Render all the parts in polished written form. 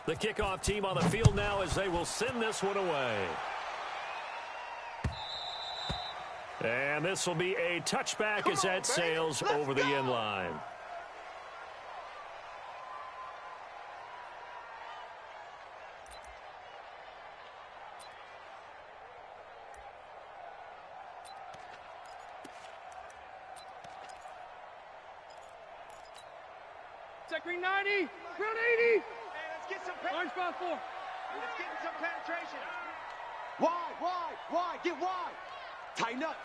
The kickoff team on the field now as they will send this one away. And this will be a touchback as that sails over the end line. Check green 90, ground 80. Hey, let's get some orange spot 4. Let's get some penetration. Wide, get wide. Tighten up.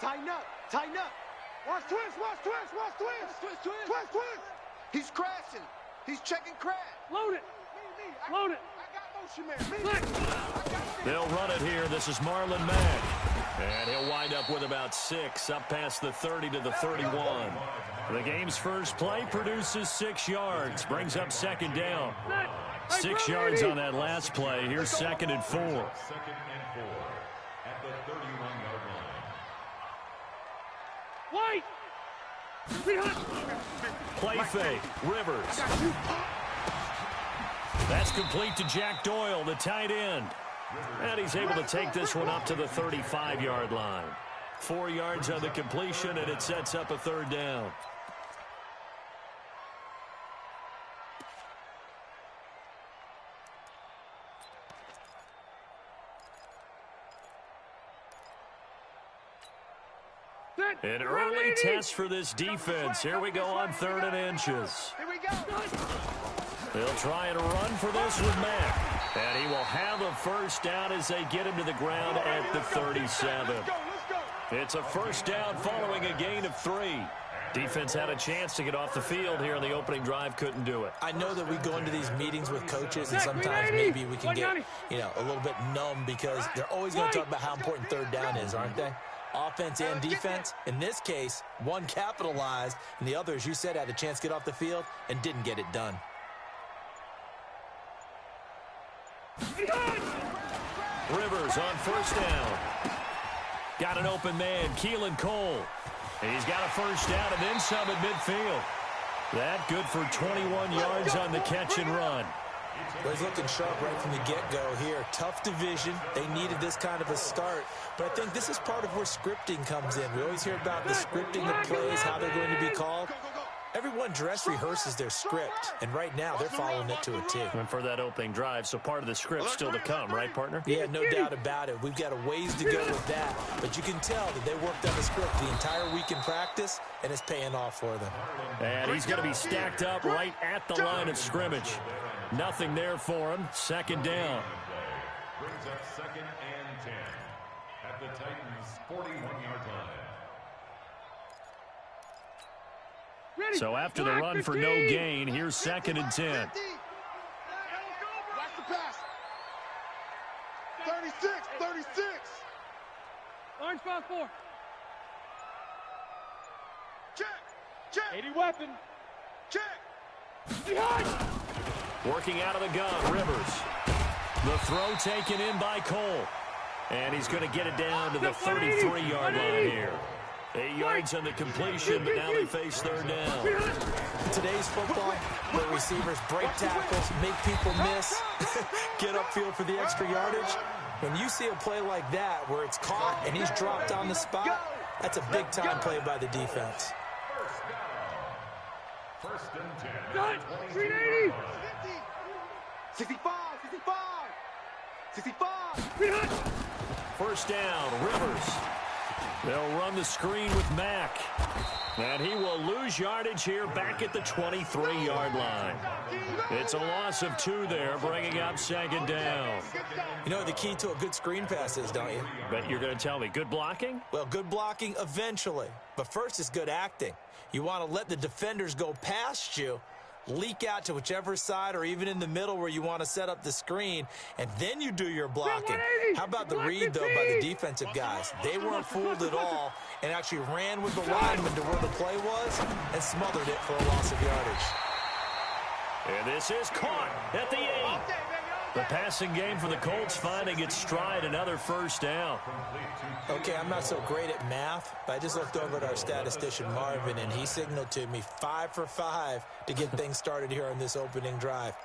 Watch twist. He's crashing. He's checking crash. Load it. Load it. I got motion, man. They'll run it here. This is Marlon Mack. And he'll wind up with about 6, up past the 30 to the 31. The game's first play produces 6 yards, brings up second down. 6 yards on that last play. Here's 2nd and 4. 2nd and 4 at the 31-yard line. White. Play fake. Rivers. That's complete to Jack Doyle, the tight end. And he's able to take this one up to the 35-yard line. 4 yards on the completion, and it sets up a 3rd down. An early test for this defense. Here we go on 3rd and inches. Here we go. They'll try and run for this with Mack. And he will have a first down as they get him to the ground at the 37. It's a first down following a gain of 3. Defense had a chance to get off the field here on the opening drive, couldn't do it. I know that we go into these meetings with coaches, and sometimes maybe we can get, a little bit numb because they're always going to talk about how important 3rd down is, aren't they? Offense and defense. In this case, one capitalized, and the other, as you said, had a chance to get off the field and didn't get it done. Rivers on first down. Got an open man, Keelan Cole. He's got a first down and then some at midfield. That good for 21 yards on the catch and run. Well, he's looking sharp right from the get-go here. Tough division. They needed this kind of a start. But I think this is part of where scripting comes in. We always hear about the scripting of plays, how they're going to be called. Everyone dress rehearses their script, and right now they're following it to a T. And for that opening drive, so part of the script still to come, right, partner? Yeah, no doubt about it. We've got a ways to go with that. But you can tell that they worked on the script the entire week in practice, and it's paying off for them. And he's going to be stacked up right at the line of scrimmage. Nothing there for him. 2nd down. Brings up 2nd and 10 at the Titans' 41-yard line. So after the run for no gain, here's 2nd and 10. Watch the pass. 36. Orange spot 4. Check. 80 weapon. Check. Behind. Working out of the gun, Rivers. The throw taken in by Cole. And he's going to get it down to the 33-yard line here. 8 yards on the completion, but now they face 3rd down. Today's football, where receivers break tackles, make people miss, get upfield for the extra yardage. When you see a play like that where it's caught and he's dropped on the spot, that's a big-time play by the defense. First and 10. Got 380. 65. 1st down, Rivers. They'll run the screen with Mack. And he will lose yardage here back at the 23-yard line. It's a loss of 2 there, bringing up 2nd down. You know what the key to a good screen pass is, don't you? Bet you're going to tell me, good blocking? Well, good blocking eventually. But first is good acting. You want to let the defenders go past you, leak out to whichever side or even in the middle where you want to set up the screen, and then you do your blocking. How about the read, though, by the defensive guys? They weren't fooled at all and actually ran with the lineman to where the play was and smothered it for a loss of yardage. And this is caught at the 8. The passing game for the Colts finding its stride, another first down. Okay, I'm not so great at math, but I just looked over at our statistician, Marvin, and he signaled to me 5 for 5 to get things started here on this opening drive.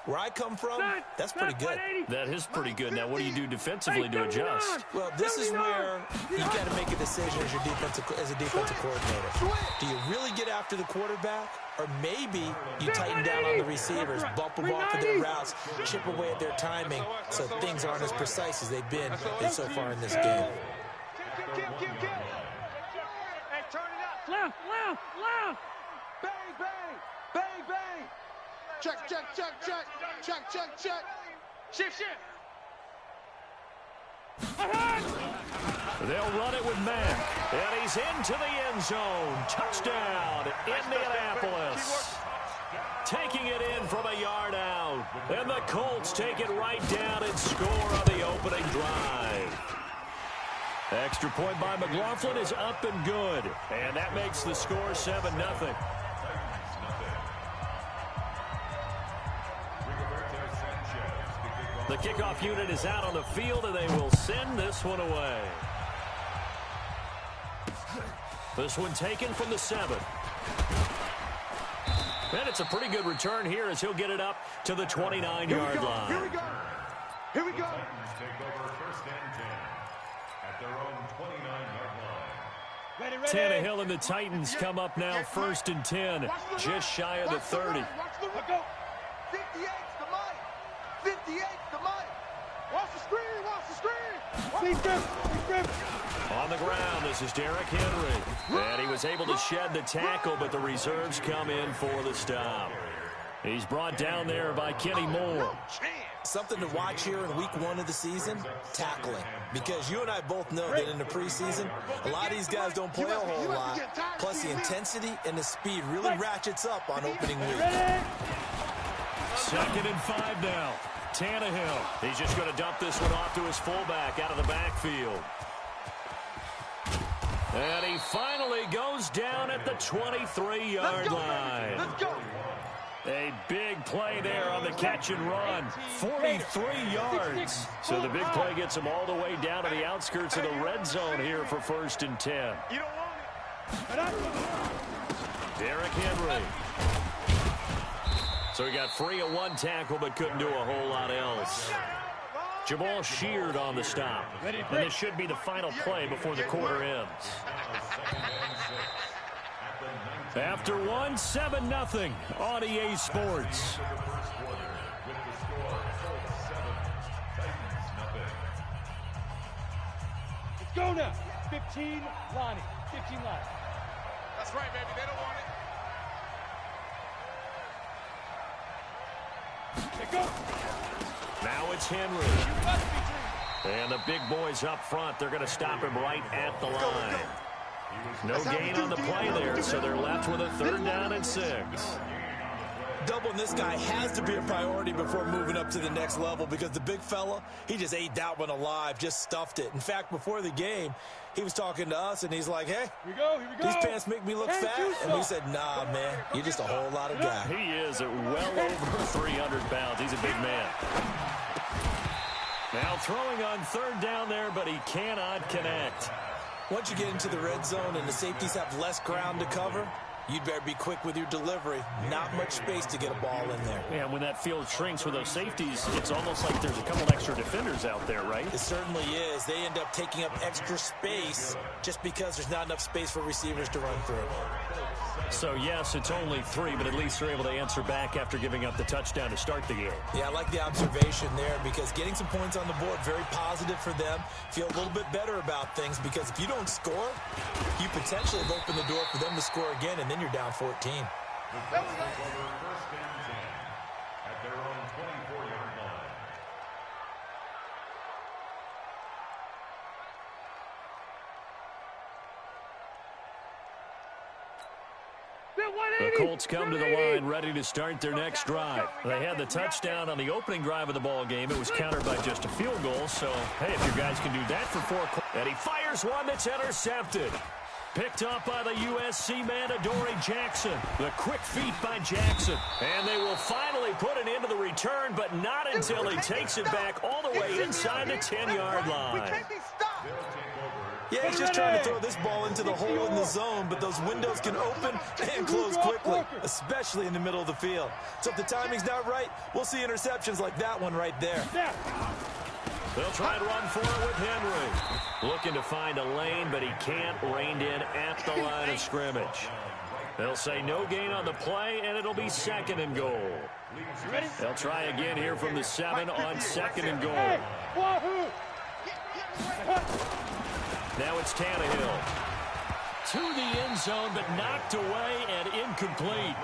Where I come from, that's pretty good. That is pretty good. Now, what do you do defensively to adjust? Well, this is where you got to make a decision as a defensive coordinator. Do you really get after the quarterback? Or maybe you tighten down on the receivers, bump them off of their routes, chip away at their timing so things aren't as precise as they've been so far in this game. Hey, turn it up. Left. Bang, bang, bang, bang. Check. Shift. They'll run it with Mack, and he's into the end zone. Touchdown, Indianapolis. Taking it in from a yard out, and the Colts take it right down and score on the opening drive. Extra point by McLaughlin is up and good, and that makes the score 7-0. The kickoff unit is out on the field, and they will send this one away. This one taken from the 7. And it's a pretty good return here as he'll get it up to the 29-yard line. Here we go. The Titans take over 1st and 10 at their own 29-yard line. Tannehill and the Titans come up now 1st and 10, just shy of the 30. 58's the money. 58's the money. Watch the screen. On the ground, this is Derrick Henry. And he was able to shed the tackle, but the reserves come in for the stop. He's brought down there by Kenny Moore. Something to watch here in week 1 of the season, tackling. Because you and I both know that in the preseason, a lot of these guys don't play a whole lot. Plus the intensity and the speed really ratchets up on opening week. 2nd and 5 now. Tannehill. He's just going to dump this one off to his fullback out of the backfield. And he finally goes down at the 23-yard line. Let's go. A big play there on the catch and run. 43 yards. So the big play gets him all the way down to the outskirts of the red zone here for 1st and 10. You don't want it. Derrick Henry. So he got free of one tackle but couldn't do a whole lot else. Jamal Sheard on the stop. And this should be the final play before the quarter ends. After 1, 7-0 on EA Sports. Let's go now. 15, Lonnie. 15 Lonnie. That's right, baby. They don't want it. Now it's Henry. And the big boys up front, they're going to stop him right at the line. No gain on the play there, so they're left with a 3rd down and 6. Doubling this guy has to be a priority before moving up to the next level because the big fella, he just ate that one alive, just stuffed it. In fact, before the game, he was talking to us, and he's like, hey, Here we go. these pants make me look fat. And we said, nah, man, you're just a whole lot of guy. He is at well over 300 pounds. He's a big man. Now throwing on 3rd down there, but he cannot connect. Once you get into the red zone and the safeties have less ground to cover, you'd better be quick with your delivery. Not much space to get a ball in there. Yeah, when that field shrinks with those safeties, it's almost like there's a couple extra defenders out there, right? It certainly is. They end up taking up extra space just because there's not enough space for receivers to run through. So, yes, it's only 3, but at least they're able to answer back after giving up the touchdown to start the game. Yeah, I like the observation there because getting some points on the board, very positive for them. Feel a little bit better about things because if you don't score, you potentially have opened the door for them to score again, and then you're down 14. The Colts take over 1st and 10 at their own 24-yard line. The Colts come to the line ready to start their next drive. They had the touchdown on the opening drive of the ball game. It was countered by just a field goal. So, hey, if your guys can do that for 4. And he fires one that's intercepted. Picked up by the USC man, Adoree Jackson. The quick feet by Jackson. And they will finally put an end to the return, but not until he takes it back all the way inside the 10-yard line. We can't be stopped. They'll take over Yeah, he's just trying to throw this ball into the hole in the zone, but those windows can open and close quickly, especially in the middle of the field. So if the timing's not right, we'll see interceptions like that one right there. They'll try and run for it with Henry. Looking to find a lane, but he can't. Reined in at the line of scrimmage. They'll say no gain on the play, and it'll be 2nd and goal. They'll try again here from the 7 on 2nd and goal. Now it's Tannehill. To the end zone, but knocked away and incomplete.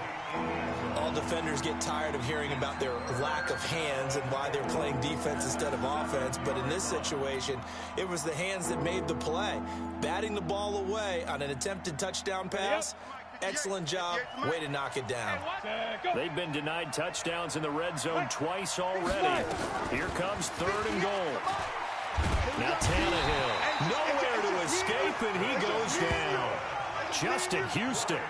All defenders get tired of hearing about their lack of hands and why they're playing defense instead of offense. But in this situation, it was the hands that made the play. Batting the ball away on an attempted touchdown pass. Excellent job. Way to knock it down. They've been denied touchdowns in the red zone twice already. Here comes 3rd and goal. Now Tannehill. Nowhere to escape, and he goes down. Justin Houston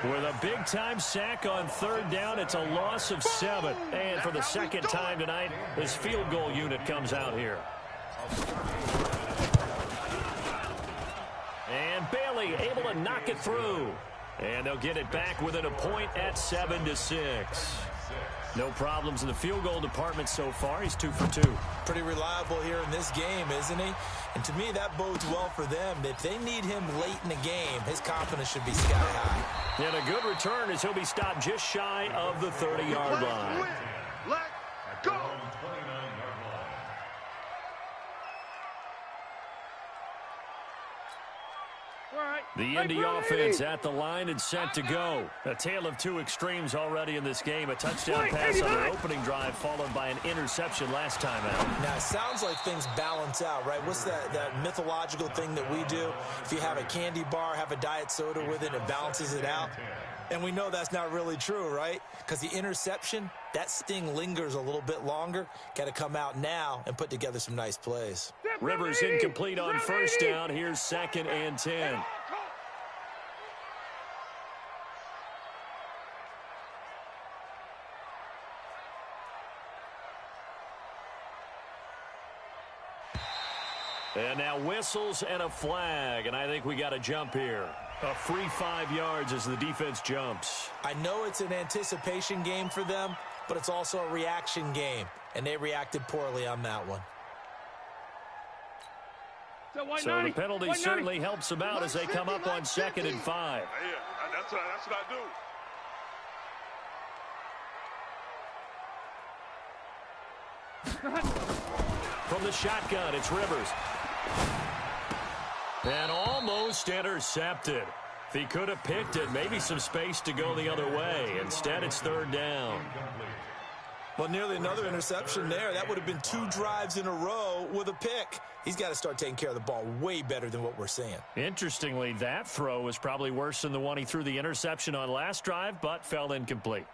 with a big-time sack on 3rd down. It's a loss of 7. And for the 2nd time tonight, this field goal unit comes out here. And Bailey able to knock it through. And they'll get it back within a point at 7-6. No problems in the field goal department so far. He's 2 for 2. Pretty reliable here in this game, isn't he? And to me, that bodes well for them. If they need him late in the game, his confidence should be sky high. And a good return as he'll be stopped just shy of the 30-yard line. Let's go. The Indy offense at the line and set to go. A tale of 2 extremes already in this game. A touchdown pass on their opening drive followed by an interception last time out. Now, it sounds like things balance out, right? What's that mythological thing that we do? If you have a candy bar, have a diet soda with it, it balances it out. And we know that's not really true, right? Because the interception, that sting lingers a little bit longer. Got to come out now and put together some nice plays. Rivers incomplete on 1st down. Here's 2nd and 10. And now whistles and a flag, and I think we got a jump here. A free 5 yards as the defense jumps. I know it's an anticipation game for them, but it's also a reaction game, and they reacted poorly on that one. So the penalty certainly helps them out as they come up on 2nd and 5. Yeah, that's what I do. From the shotgun, it's Rivers. And almost intercepted. If he could have picked it, maybe some space to go the other way. Instead, it's 3rd down. Well, nearly another interception there. That would have been 2 drives in a row with a pick. He's got to start taking care of the ball way better than what we're seeing. Interestingly, that throw was probably worse than the one he threw the interception on last drive, but fell incomplete.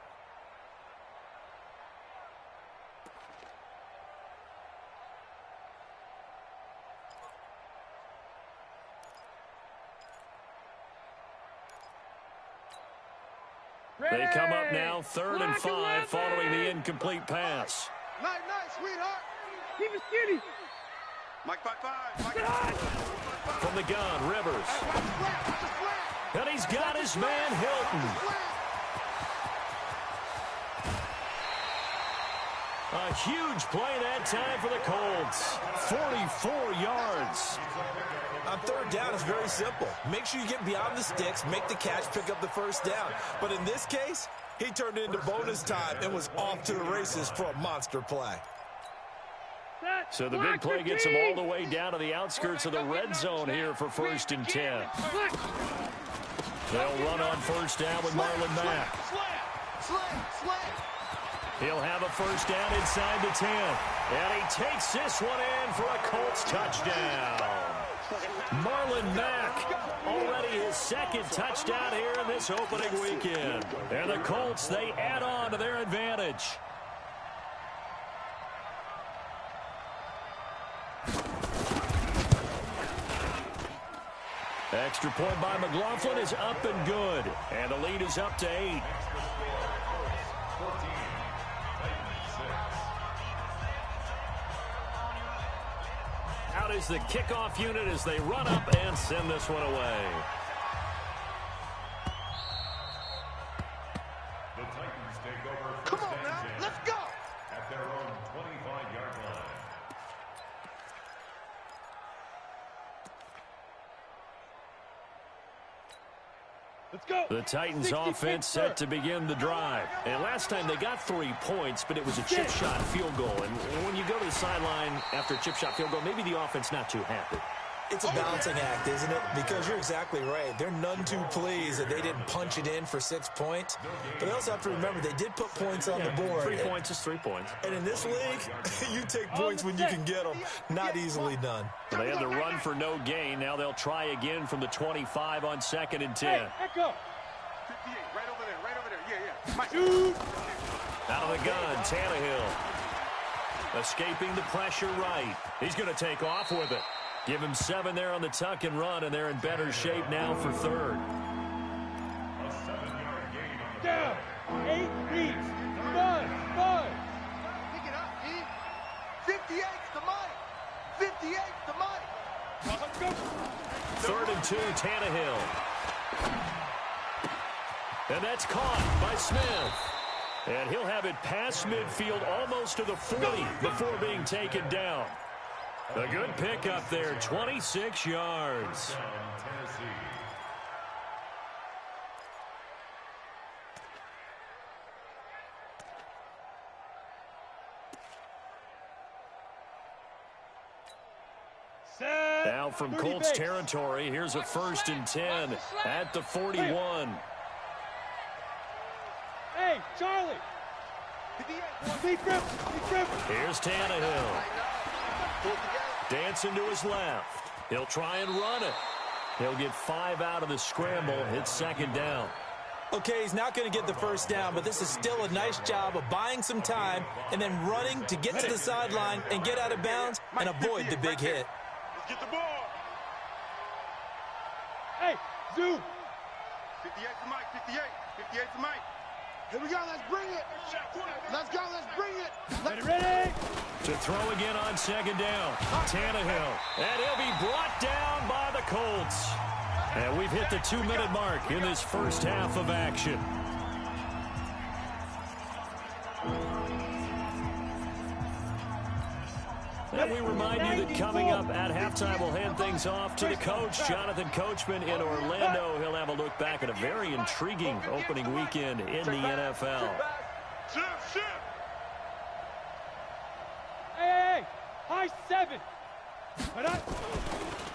They come up now 3rd and 5 following the incomplete pass. Nice, sweetheart. Keep it skinny. Mike 5-5. From the gun, Rivers. And he's got his man, Hilton. A huge play that time for the Colts. 44 yards. On 3rd down, it's very simple. Make sure you get beyond the sticks, make the catch, pick up the 1st down. But in this case, he turned it into bonus time and was off to the races for a monster play. So the big play gets him all the way down to the outskirts of the red zone here for 1st and 10. They'll run on 1st down with Marlon Mack. He'll have a 1st down inside the 10. And he takes this one in for a Colts touchdown. Marlon Mack, already his 2nd touchdown here in this opening weekend. And the Colts, they add on to their advantage. Extra point by McLaughlin is up and good. And the lead is up to 8. Out is the kickoff unit as they run up and send this one away. The Titans take over Come first on and now, 10 let's go. at their own 25-yard line. Let's go. The Titans offense set to begin the drive. And last time they got 3 points, but it was a chip shot field goal. And when you go to the sideline after a chip shot field goal, maybe the offense not too happy. It's a balancing act, isn't it? Because you're exactly right. They're none too pleased that they didn't punch it in for 6 points. But they also have to remember they did put points on the board. 3 points is 3 points. And in this league, you take points when you can get them. Not easily done. They had the run for no gain. Now they'll try again from the 25 on 2nd and 10. Hey, echo. 58, right over there, right over there. Yeah. Mike. Shoot. Out of the gun, Tannehill. Escaping the pressure right. He's going to take off with it. Give him 7 there on the tuck and run, and they're in better shape now for 3rd. A 7-yard gain on the Down. 8 beats. 5. Pick it up, E. 58's the Mike. 58's the Mike. Let's go. 3rd and 2, Tannehill. And that's caught by Smith. And he'll have it past midfield almost to the 40 before being taken down. A good pickup there, 26 yards. down, Tennessee. Set. Now from 30 Colts base. territory, here's a 1st and 10 at the 41. Hey, Charlie. 58. Deep rip. Here's Tannehill. Dancing to his left. He'll try and run it. He'll get 5 out of the scramble. It's 2nd down. Okay, he's not going to get the 1st down, but this is still a nice job of buying some time and then running to get to the sideline and get out of bounds and avoid the big hit. Let's get the ball. Hey, zoom. 58's the Mike. 58's the Mike. Here we go, let's bring it. Let's go, let's bring it. Ready. To throw again on 2nd down. Tannehill. And he'll be brought down by the Colts. And we've hit the 2-minute mark in this first half of action. And we remind you that coming up at halftime, we'll hand things off to the coach, Jonathan Coachman in Orlando. He'll have a look back at a very intriguing opening weekend in the NFL. Shift. Hey. High 7.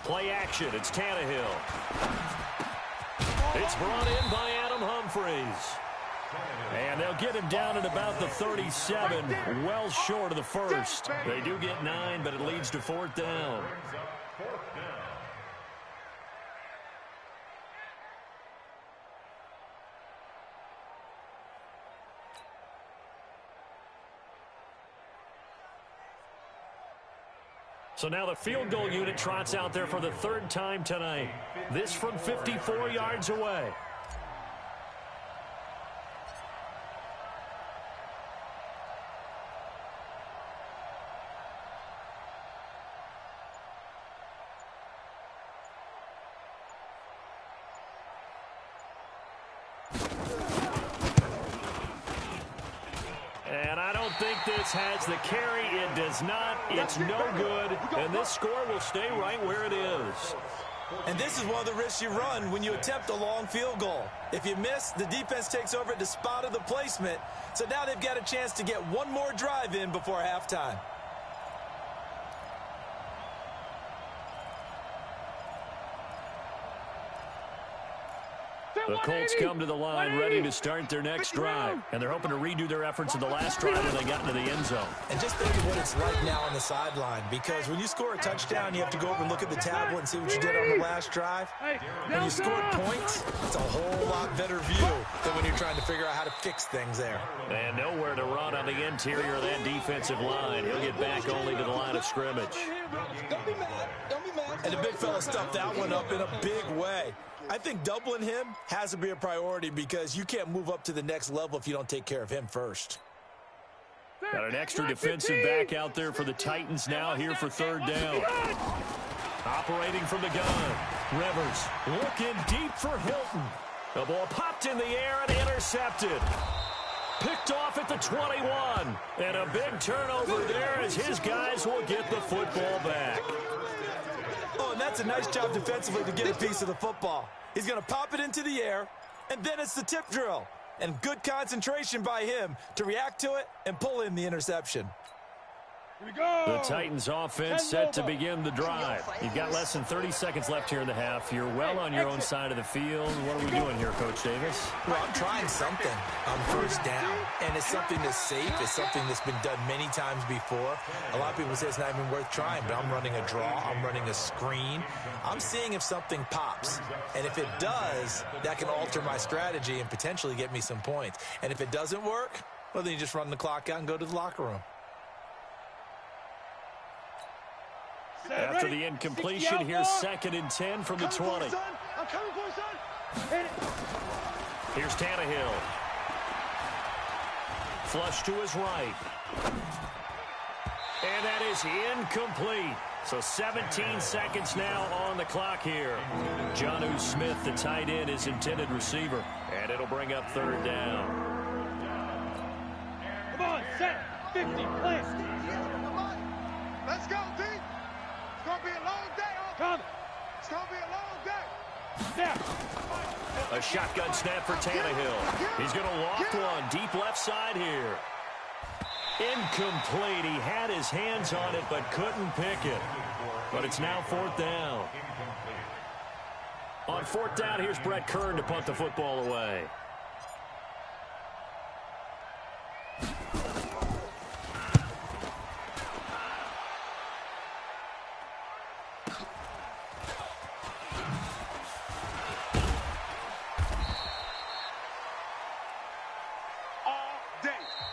Play action. It's Tannehill. It's brought in by Adam Humphries. And they'll get him down at about the 37, well short of the 1st. They do get 9, but it leads to 4th down. Brings up 4th down. So now the field goal unit trots out there for the 3rd time tonight. This from 54 yards away. And I don't think this has the carry. It does not. It's no good. And this score will stay right where it is. And this is one of the risks you run when you attempt a long field goal. If you miss, the defense takes over at the spot of the placement. So now they've got a chance to get one more drive in before halftime. The Colts come to the line ready to start their next drive. And they're hoping to redo their efforts in the last drive when they got into the end zone. And just think of what it's like now on the sideline, because when you score a touchdown, you have to go over and look at the tablet and see what you did on the last drive. When you scored points, it's a whole lot better view than when you're trying to figure out how to fix things there. And nowhere to run on the interior of that defensive line. He'll get back only to the line of scrimmage. Don't be mad. Don't be mad. And the big fella stuffed that one up in a big way. I think doubling him has to be a priority because you can't move up to the next level if you don't take care of him first. Got an extra defensive back out there for the Titans now here for third down. Operating from the gun. Rivers looking deep for Hilton. The ball popped in the air and intercepted. Picked off at the 21. And a big turnover there as his guys will get the football back. Oh, and that's a nice job defensively to get a piece of the football. He's going to pop it into the air, and then it's the tip drill. And good concentration by him to react to it and pull in the interception. Here we go. The Titans offense set to begin the drive. You've got less than 30 seconds left here in the half. You're well on your own side of the field. What are we doing here, Coach Davis? Well, I'm trying something on first down, and it's something that's safe. It's something that's been done many times before. A lot of people say it's not even worth trying, but I'm running a draw. I'm running a screen. I'm seeing if something pops, and if it does, that can alter my strategy and potentially get me some points. And if it doesn't work, well, then you just run the clock out and go to the locker room. After the incompletion, here's 2nd and 10 from the 20. I'm coming for you, son. Here's Tannehill. Flush to his right. And that is incomplete. So 17 seconds now on the clock here. Jonnu Smith, the tight end, is intended receiver. And it'll bring up third down. Come on, set. 50, plant. Let's go, D. It's going to be a long day. Come. It's going to be a long day. Snap. A shotgun snap for Tannehill. He's going to loft one deep left side here. Incomplete. He had his hands on it but couldn't pick it. But it's now 4th down. On 4th down, here's Brett Kern to punt the football away.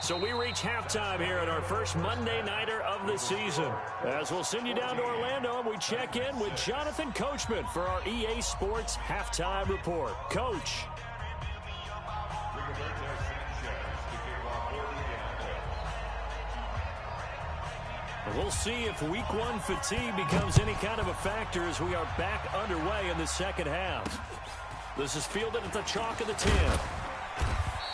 So we reach halftime here at our first Monday Nighter of the season. As we'll send you down to Orlando, and we check in with Jonathan Coachman for our EA Sports Halftime Report. Coach. We'll see if week 1 fatigue becomes any kind of a factor as we are back underway in the second half. This is fielded at the chalk of the 10.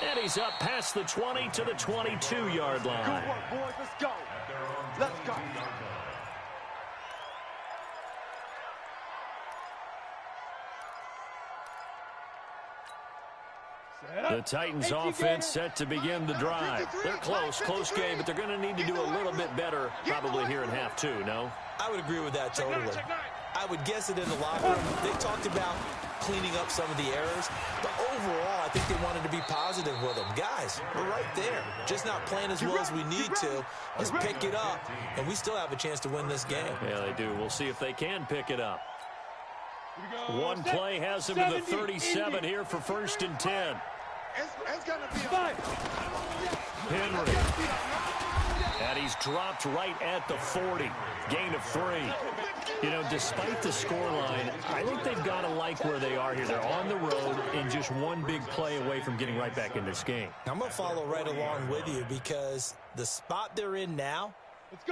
And he's up past the 20 to the 22-yard line. Good work, boys. Let's go. Let's go. The Titans offense set to begin the drive. They're close game, but they're going to need to do a little bit better probably here in half 2, no? I would agree with that totally. I would guess it in the locker room. They talked about cleaning up some of the errors, but overall, I think they wanted to be positive with them. Guys, we're right there. Just not playing as well as we need to. Let's pick it up, and we still have a chance to win this game. Yeah, they do. We'll see if they can pick it up. One play has him to the 37 here for 1st and 10. It's going to be Henry. And he's dropped right at the 40. Gain of 3. You know, despite the scoreline, I think they've got to like where they are here. They're on the road and just one big play away from getting right back in this game. I'm going to follow right along with you because the spot they're in now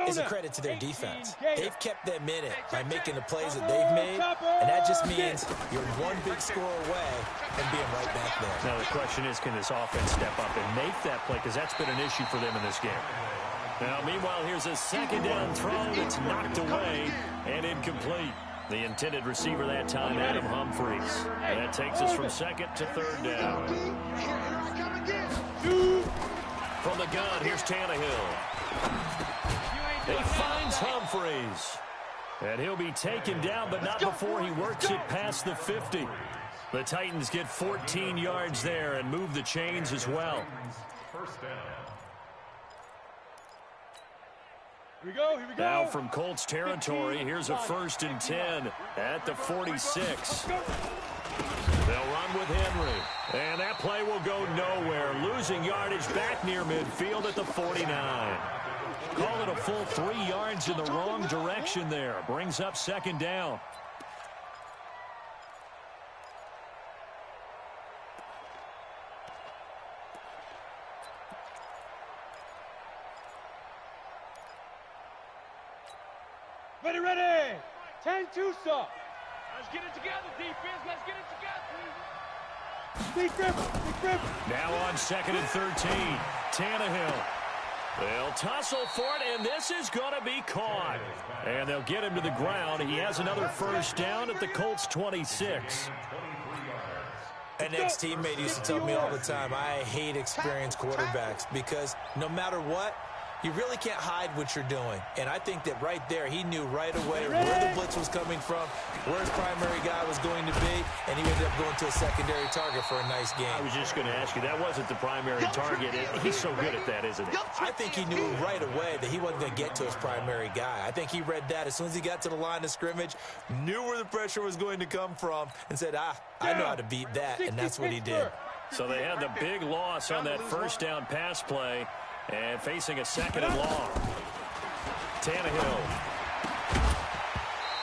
is a credit to their defense. They've kept them in it by making the plays that they've made, and that just means you're one big score away from being right back there. Now the question is, can this offense step up and make that play? Because that's been an issue for them in this game. Now, meanwhile, here's a 2nd down throw that's knocked away and incomplete. The intended receiver that time, Adam Humphries. And that takes us from 2nd to 3rd down. From the gun, here's Tannehill. He finds Humphries. And he'll be taken down, but not before he works it past the 50. The Titans get 14 yards there and move the chains as well. First down. Here we go. Now from Colts territory, here's a 1st and 10 at the 46. They'll run with Henry. And that play will go nowhere. Losing yardage back near midfield at the 49. Call it a full 3 yards in the wrong direction there. Brings up 2nd down. Ready, ready. 10-2 stop. Let's get it together, defense. Let's get it together. Big grip. Now on 2nd and 13. Tannehill. They'll tussle for it, and this is going to be caught. And they'll get him to the ground. He has another first down at the Colts 26. An ex-teammate used to tell me all the time, I hate experienced quarterbacks because no matter what, you really can't hide what you're doing. And I think that right there, he knew right away where the blitz was coming from, where his primary guy was going to be, and he ended up going to a secondary target for a nice game. I was just going to ask you, that wasn't the primary target. He's so good at that, isn't he? I think he knew right away that he wasn't going to get to his primary guy. I think he read that as soon as he got to the line of scrimmage, knew where the pressure was going to come from, and said, I know how to beat that, and that's what he did. So they had the big loss on that first down pass play. And facing a 2nd and long. Tannehill.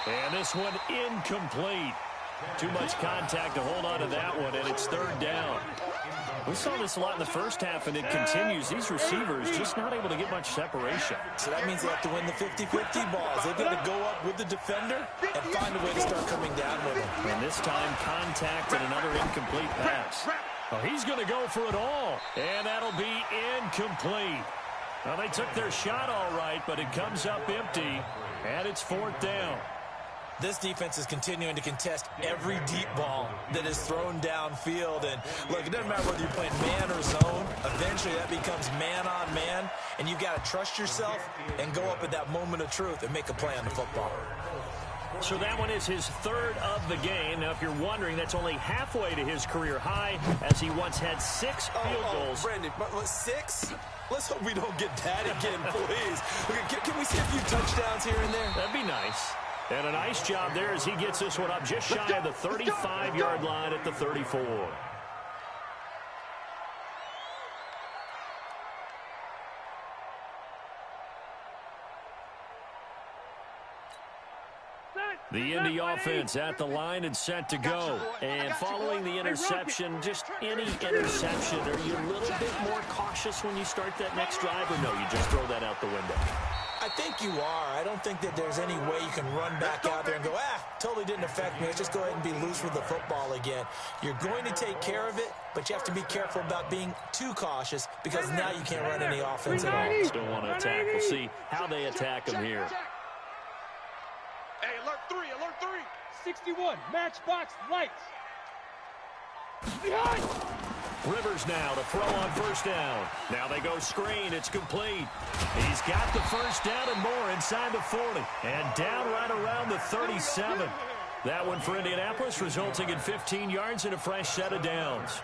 And this one incomplete. Too much contact to hold on to that one, and it's 3rd down. We saw this a lot in the first half, and it continues. These receivers just not able to get much separation. So that means they have to win the 50-50 balls. They've got to go up with the defender and find a way to start coming down with him. And this time, contact and another incomplete pass. Oh, he's going to go for it all, and that'll be incomplete. Well, they took their shot all right, but it comes up empty, and it's 4th down. This defense is continuing to contest every deep ball that is thrown downfield. And, look, it doesn't matter whether you're playing man or zone. Eventually, that becomes man-on-man, and you've got to trust yourself and go up at that moment of truth and make a play on the football. So that one is his 3rd of the game. Now, if you're wondering, that's only halfway to his career high, as he once had 6 field goals. Brandon, 6? Let's hope we don't get that again, please. Can we see a few touchdowns here and there? That'd be nice. And a nice job there as he gets this one up just shy of the 35-yard line at the 34. The Indy offense at the line and set to go. And following the interception, just any interception, are you a little bit more cautious when you start that next drive, or no, you just throw that out the window? I think you are. I don't think that there's any way you can run back out there and go, totally didn't affect me. Let's just go ahead and be loose with the football again. You're going to take care of it, but you have to be careful about being too cautious because now you can't run any offense at all. Still want to attack. We'll see how they attack him here. Hey, alert 3, alert 3. 61, matchbox lights. Behind! Rivers now to throw on first down. Now they go screen. It's complete. He's got the first down and more inside the 40. And down right around the 37. That one for Indianapolis, resulting in 15 yards and a fresh set of downs.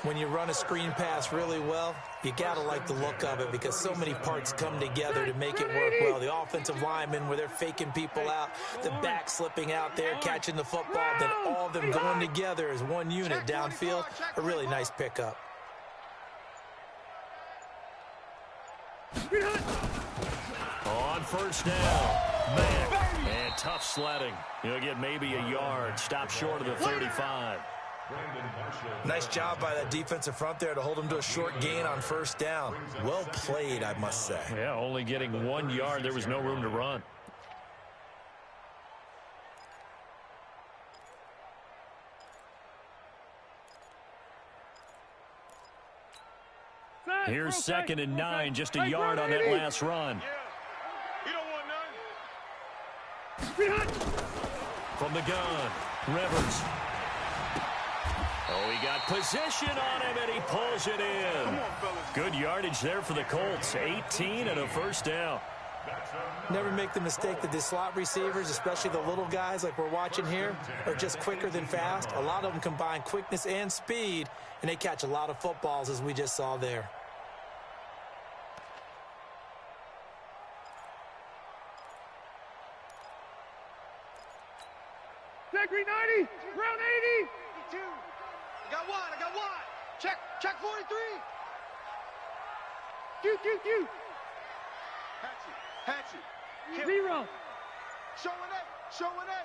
When you run a screen pass really well, you got to like the look of it because so many parts come together to make it work well. The offensive linemen, where they're faking people out, the back slipping out there, catching the football, then all of them going together as one unit downfield, a really nice pickup. On first down, Mack, and tough sledding. He'll get maybe a yard, stop short of the 35. Nice job by that defensive front there to hold him to a short gain on first down. Well played, I must say. Yeah, only getting 1 yard. There was no room to run. Here's 2nd and 9, just a yard on that last run. You don't want none. From the gun, Rivers. Oh, he got position on him, and he pulls it in. Good yardage there for the Colts. 18 and a first down. Never make the mistake that the slot receivers, especially the little guys like we're watching here, are just quicker than fast. A lot of them combine quickness and speed, and they catch a lot of footballs, as we just saw there. Zachary 90, round 80. 82. I got one. Check 43. Q. Hatchet. Kill. 0. Showing A.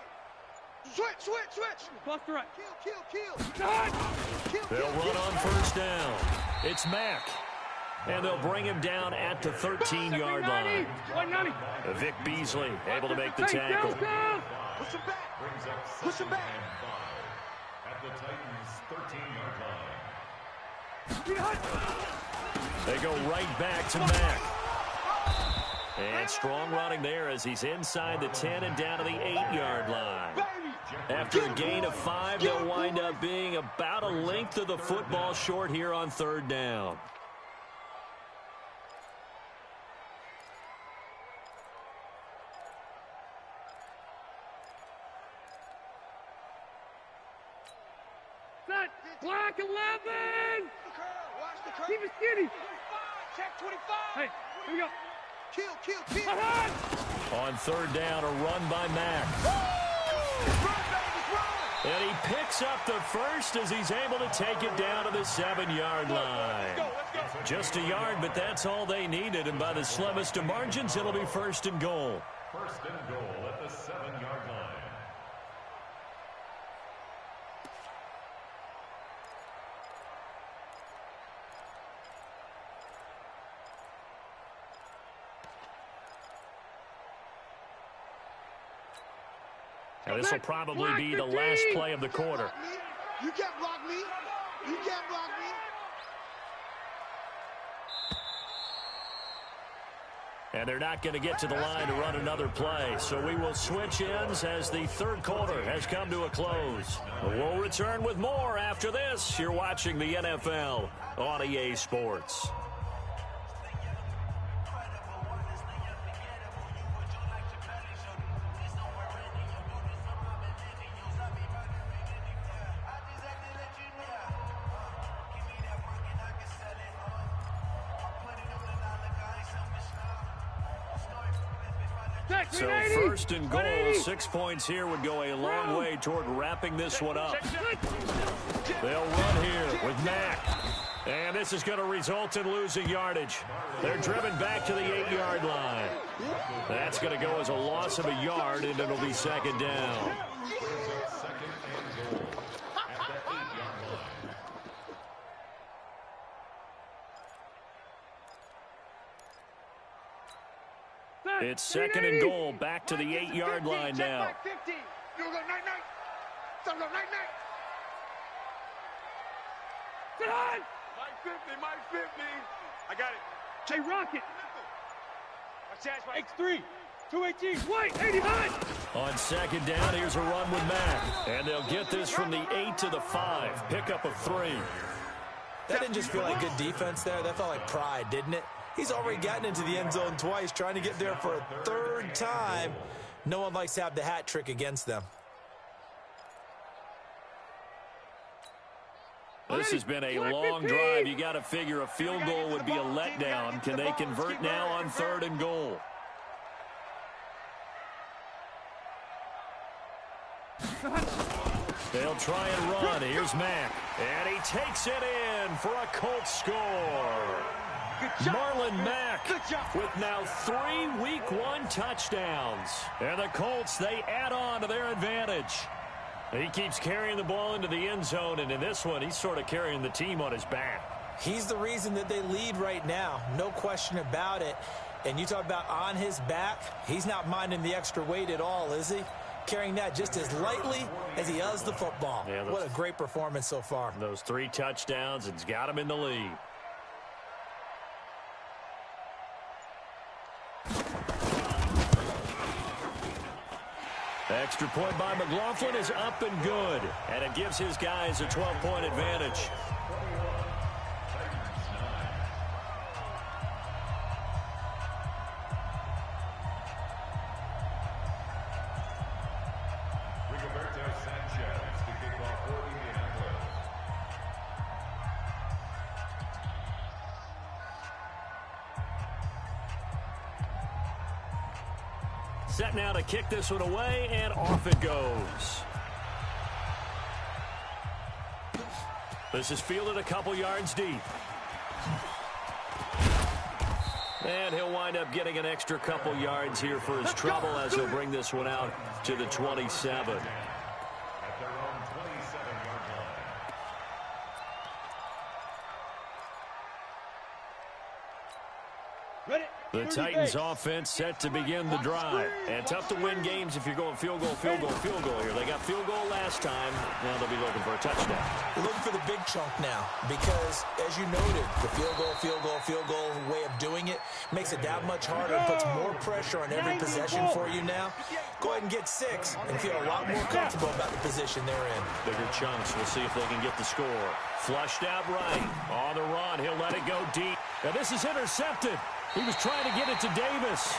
Switch. Bust the right. Kill. Done. Kill. They'll run on first down. It's Mack. And they'll bring him down at the 13-yard line. Vic Beasley able to make the tackle. Push him back. Push him back. At the Titans' 13-yard line. They go right back to Mack. And strong running there as he's inside the 10 and down to the 8-yard line. After a gain of 5, they'll wind up being about a length of the football short here on 3rd down. Block 11! Keep it skinny! Check 25! Hey, here we go! Kill! On 3rd down, a run by Mack. And he picks up the first as he's able to take it down to the 7-yard line. Just a yard, but that's all they needed. And by the slimmest of margins, it'll be 1st and goal. 1st and goal at the 7-yard line. Now, this will probably be the last play of the quarter. You can't block me. You can't block me. And they're not going to get to the line to run another play. So we will switch ends as the 3rd quarter has come to a close. We'll return with more after this. You're watching the NFL on EA Sports. So 1st and goal, 6 points here would go a long way toward wrapping this one up. They'll run here with Mack. And this is going to result in losing yardage. They're driven back to the 8-yard line. That's going to go as a loss of a yard, and it'll be 2nd down. It's 2nd and goal, back to the 8-yard line now. Mike 50. I got it. Hey, Rocket. X3. 218. White. 89. On 2nd down, here's a run with Mack. And they'll get this from the 8 to the 5. Pickup of 3. That didn't just feel like good defense there. That felt like pride, didn't it? He's already gotten into the end zone twice, trying to get there for a 3rd time. No one likes to have the hat trick against them. This has been a long drive. You got to figure a field goal would be a letdown. Can they convert now on 3rd and goal? They'll try and run. Here's Mack. And he takes it in for a Colts score. Marlon Mack with now 3 Week 1 touchdowns. And the Colts, they add on to their advantage. He keeps carrying the ball into the end zone, and in this one, he's sort of carrying the team on his back. He's the reason that they lead right now. No question about it. And you talk about on his back, he's not minding the extra weight at all, is he? Carrying that just as lightly as he does the football. Yeah, what a great performance so far. Those 3 touchdowns, it's got him in the lead. Extra point by McLaughlin is up and good. And it gives his guys a 12-point advantage. Set now to kick this one away, and off it goes. This is fielded a couple yards deep. And he'll wind up getting an extra couple yards here for his trouble as he'll bring this one out to the 27. The Titans offense set to begin the drive. And tough to win games if you're going field goal here. They got field goal last time. Now they'll be looking for a touchdown. They're looking for the big chunk now because, as you noted, the field goal way of doing it makes it that much harder. It puts more pressure on every possession for you now. Go ahead and get 6 and feel a lot more comfortable about the position they're in. Bigger chunks. We'll see if they can get the score. Flushed out right. On the run. He'll let it go deep. Now this is intercepted. He was trying to get it to Davis.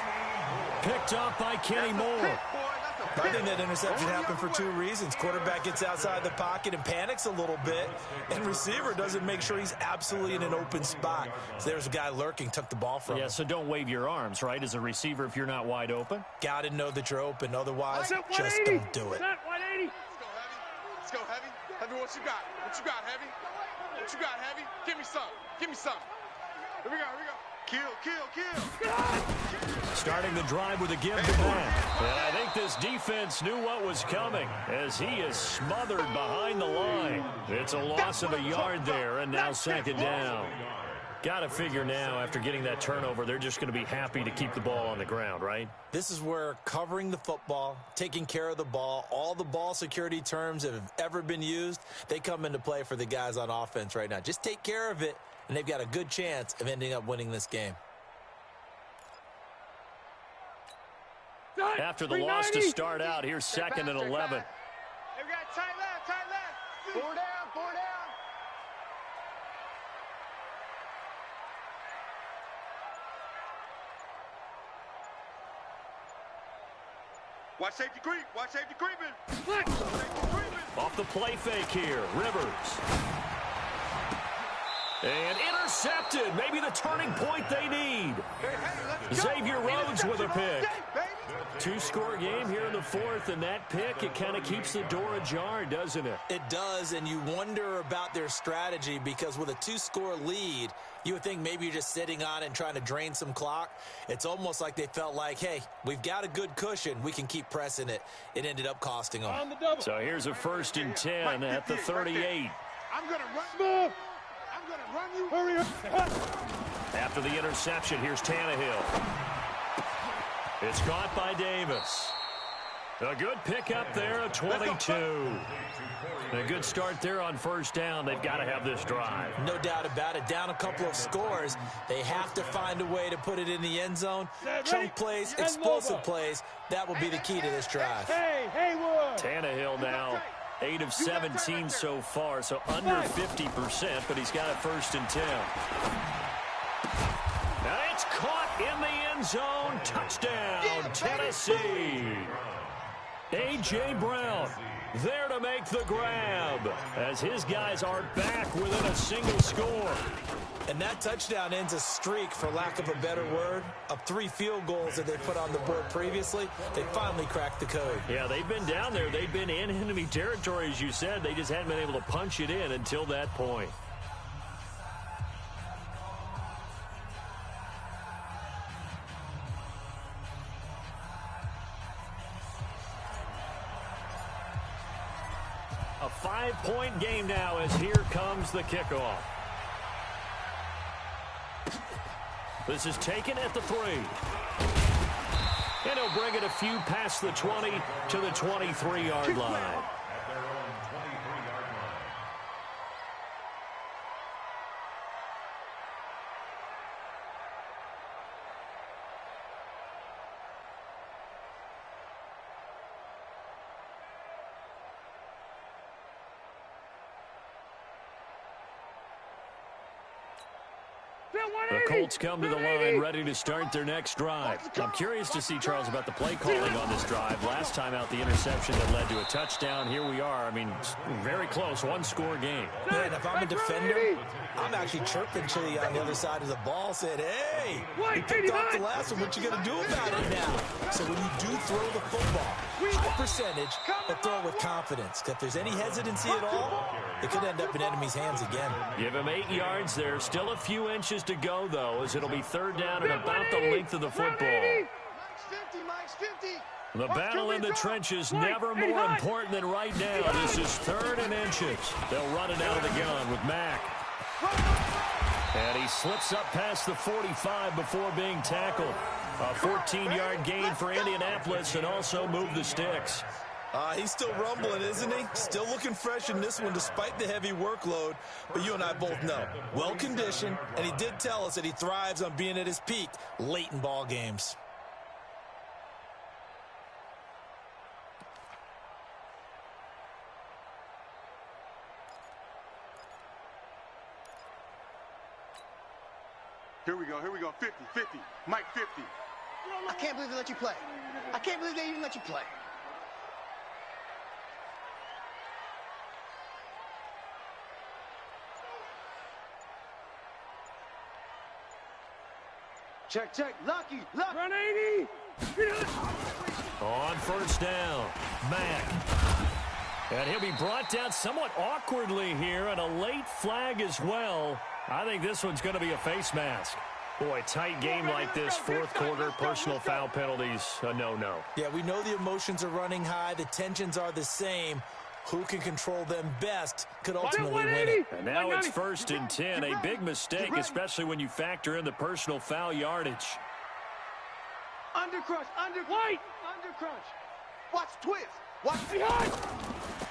Picked up by Kenny Moore. I think that interception happened for 2 reasons. Quarterback gets outside the pocket and panics a little bit, and receiver doesn't make sure he's absolutely in an open spot. So there's a guy lurking, took the ball from him. Yeah, so don't wave your arms, right, as a receiver if you're not wide open. Got to know that you're open. Otherwise, just don't do it. Let's go, Heavy. Heavy, what you got? What you got, Heavy? What you got, Heavy? Give me some. Give me some. Here we go. Kill. Starting the drive with a give to Matt. And I think this defense knew what was coming as he is smothered behind the line. It's a loss of a yard there, and now 2nd down. Got to figure now, after getting that turnover, they're just going to be happy to keep the ball on the ground, right? This is where covering the football, taking care of the ball, all the ball security terms that have ever been used, they come into play for the guys on offense right now. Just take care of it, and they've got a good chance of ending up winning this game. After the loss to start out, here's 2nd and 11. Hey, we got tight left. 4 down. Watch safety creeping. Off the play fake here, Rivers. And intercepted. Maybe the turning point they need. Xavier Rhodes with a pick. 2-score game here in the 4th, and that pick, it kind of keeps the door ajar, doesn't it? It does, and you wonder about their strategy because with a 2-score lead, you would think maybe you're just sitting on it and trying to drain some clock. It's almost like they felt like, hey, we've got a good cushion. We can keep pressing it. It ended up costing them. So here's a 1st and 10 at the 38. I'm going to run you. Hurry up. After the interception, here's Tannehill. It's caught by Davis. A good pickup there at 22. A good start there on 1st down. They've got to have this drive. No doubt about it. Down a couple of scores. They have to find a way to put it in the end zone. Chunk plays, explosive plays. That will be the key to this drive. Tannehill now 8 of 17 so far, so under 50%, but he's got a 1st and 10. And it's caught in the end zone. Touchdown, Tennessee. A.J. Brown there to make the grab as his guys are back within a single score. And that touchdown ends a streak, for lack of a better word, of 3 field goals that they put on the board previously. They finally cracked the code. Yeah, they've been down there. They've been in enemy territory, as you said. They just hadn't been able to punch it in until that point. A 5-point game now as here comes the kickoff. This is taken at the 3. And he'll bring it a few past the 20 to the 23-yard line. The Colts come to the line ready to start their next drive. I'm curious to see, Charles, about the play calling on this drive. Last time out, the interception that led to a touchdown. Here we are. I mean, very close, 1-score game. Man, if I'm a defender, I'm actually chirping Chili on the other side of the ball, said, hey, you picked off the last one. What you going to do about it now? So when you do throw the football, high percentage, but throw it with confidence. If there's any hesitancy at all, it could end up in enemy's hands again. Give him 8 yards there. Still a few inches to go, though, as it'll be 3rd down and about the length of the football. The battle in the trenches never more important than right now. This is 3rd and inches. They'll run it out of the gun with Mack. And he slips up past the 45 before being tackled. A 14-yard gain for Indianapolis and also moved the sticks. He's still rumbling, isn't he? Still looking fresh in this one despite the heavy workload. But you and I both know, well-conditioned, and he did tell us that he thrives on being at his peak late in ball games. Here we go, 50, 50, Mike 50. I can't believe they let you play. I can't believe they even let you play. Check, check. Lucky. Run 80. On first down, Mack. And he'll be brought down somewhat awkwardly here, and a late flag as well. I think this one's going to be a face mask. Boy, tight game like this, fourth quarter, personal foul penalties, a no-no. Yeah, we know the emotions are running high. The tensions are the same. Who can control them best could ultimately win it. And now it's 1st and 10, a big mistake, especially when you factor in the personal foul yardage. Undercrush, White. undercrush. Watch twist. Watch Behind.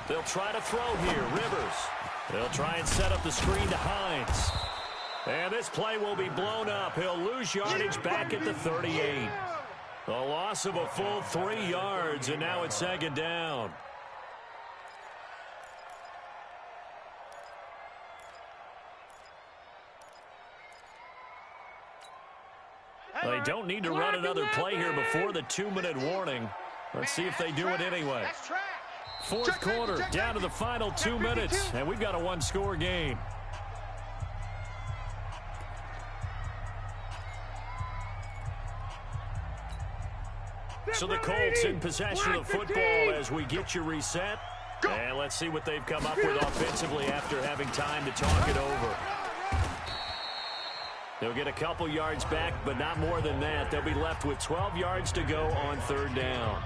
They'll try to throw here, Rivers. They'll try and set up the screen to Hines. And this play will be blown up. He'll lose yardage back at the 38. A loss of a full 3 yards, and now it's 2nd down. They don't need to run another play here before the 2-minute warning. Let's see if they do it anyway. Fourth quarter, down to the final 2 minutes, and we've got a one-score game. So the Colts in possession of the football as we get you reset. And let's see what they've come up with offensively after having time to talk it over. They'll get a couple yards back, but not more than that. They'll be left with 12 yards to go on 3rd down.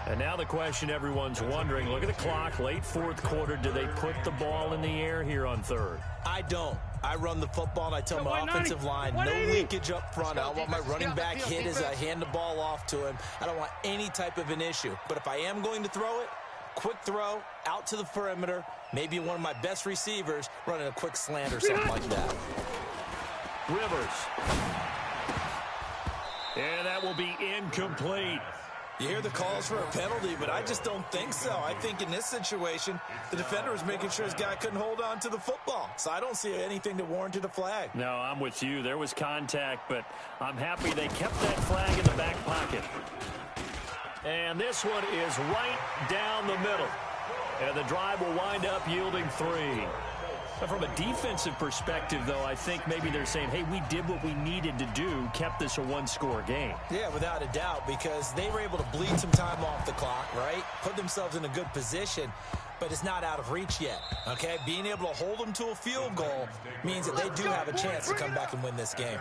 And now the question everyone's wondering, look at the clock, late fourth quarter, do they put the ball in the air here on 3rd? I don't. I run the football, and I tell my offensive line, no leakage up front. I don't want my running back hit as I hand the ball off to him. I don't want any type of an issue. But if I am going to throw it, quick throw, out to the perimeter, maybe one of my best receivers running a quick slant or something like that. Rivers. And that will be incomplete. You hear the calls for a penalty, but I just don't think so. I think in this situation, the defender was making sure his guy couldn't hold on to the football. So I don't see anything that warranted a flag. No, I'm with you. There was contact, but I'm happy they kept that flag in the back pocket. And this one is right down the middle. And the drive will wind up yielding 3. But from a defensive perspective, though, I think maybe they're saying, hey, we did what we needed to do, kept this a one-score game. Yeah, without a doubt, because they were able to bleed some time off the clock, right? Put themselves in a good position, but it's not out of reach yet, okay? Being able to hold them to a field goal means that they do have a chance to come back and win this game.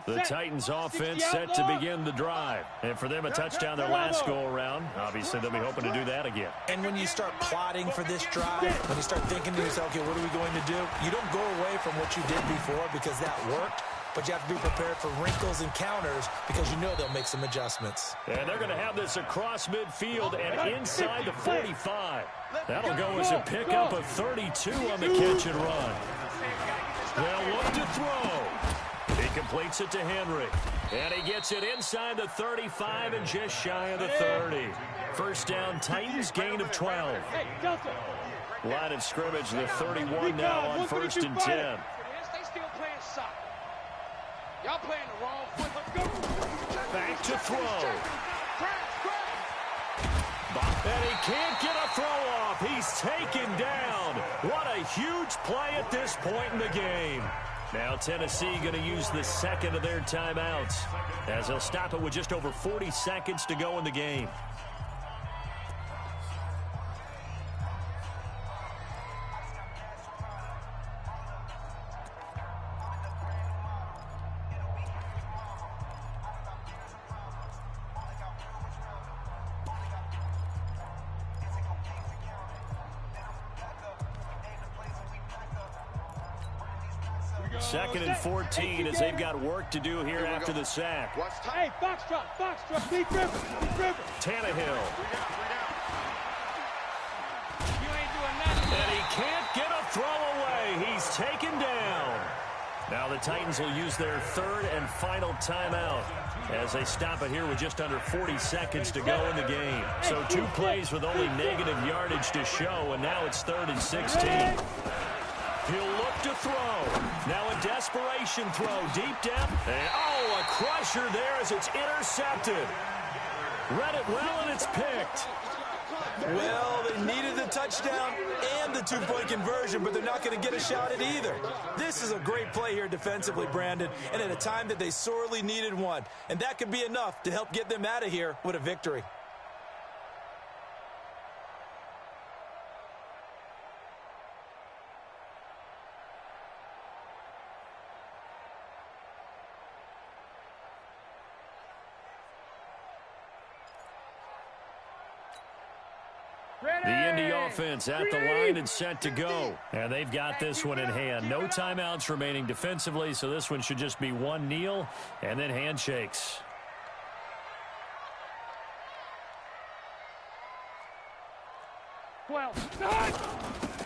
The Titans offense set to begin the drive. And for them, a touchdown their last go-around. Obviously, they'll be hoping to do that again. And when you start plotting for this drive, when you start thinking to yourself, okay, what are we going to do? You don't go away from what you did before because that worked. But you have to be prepared for wrinkles and counters because you know they'll make some adjustments. And they're going to have this across midfield and inside the 45. That'll go as a pickup of 32 on the catch and run. They'll look to throw. He completes it to Henry. And he gets it inside the 35 and just shy of the 30. First down, Titans, gain of 12. Line of scrimmage, the 31 now on 1st and 10. They still playing soccer. Y'all playing the wrong foot. Let's go. Back to throw. And he can't get a throw off. He's taken down. What a huge play at this point in the game. Now Tennessee going to use the second of their timeouts as they'll stop it with just over 40 seconds to go in the game. Second and 14 as they've got work to do here after the sack. Hey, box drop. Deep river. Tannehill. You ain't doing nothing. And he can't get a throw away. He's taken down. Now the Titans will use their third and final timeout as they stop it here with just under 40 seconds to go in the game. So 2 plays with only negative yardage to show, and now it's 3rd and 16. He'll look to throw. Now a desperation throw deep down. And a crusher there as it's intercepted. Read it well, and it's picked. Well, they needed the touchdown and the 2-point conversion, but they're not going to get a shot at either. This is a great play here defensively, Brandon, and at a time that they sorely needed one. And that could be enough to help get them out of here with a victory. The Indy offense at the line and set to go. And they've got this one in hand. No timeouts remaining defensively, so this one should just be one kneel and then handshakes.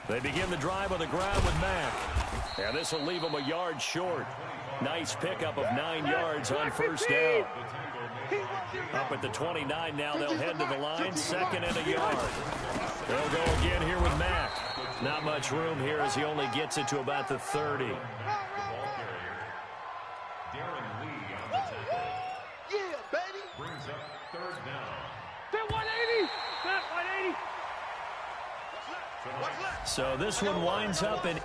They begin the drive on the ground with Mack. And this will leave them a yard short. Nice pickup of 9 yards on first down. Up at the 29 now, they'll head to the line, 2nd and a yard. They'll go again here with Mack. Not much room here as he only gets it to about the 30. Yeah, baby. Brings up 3rd down. They're 180. Not 180. So this one winds up an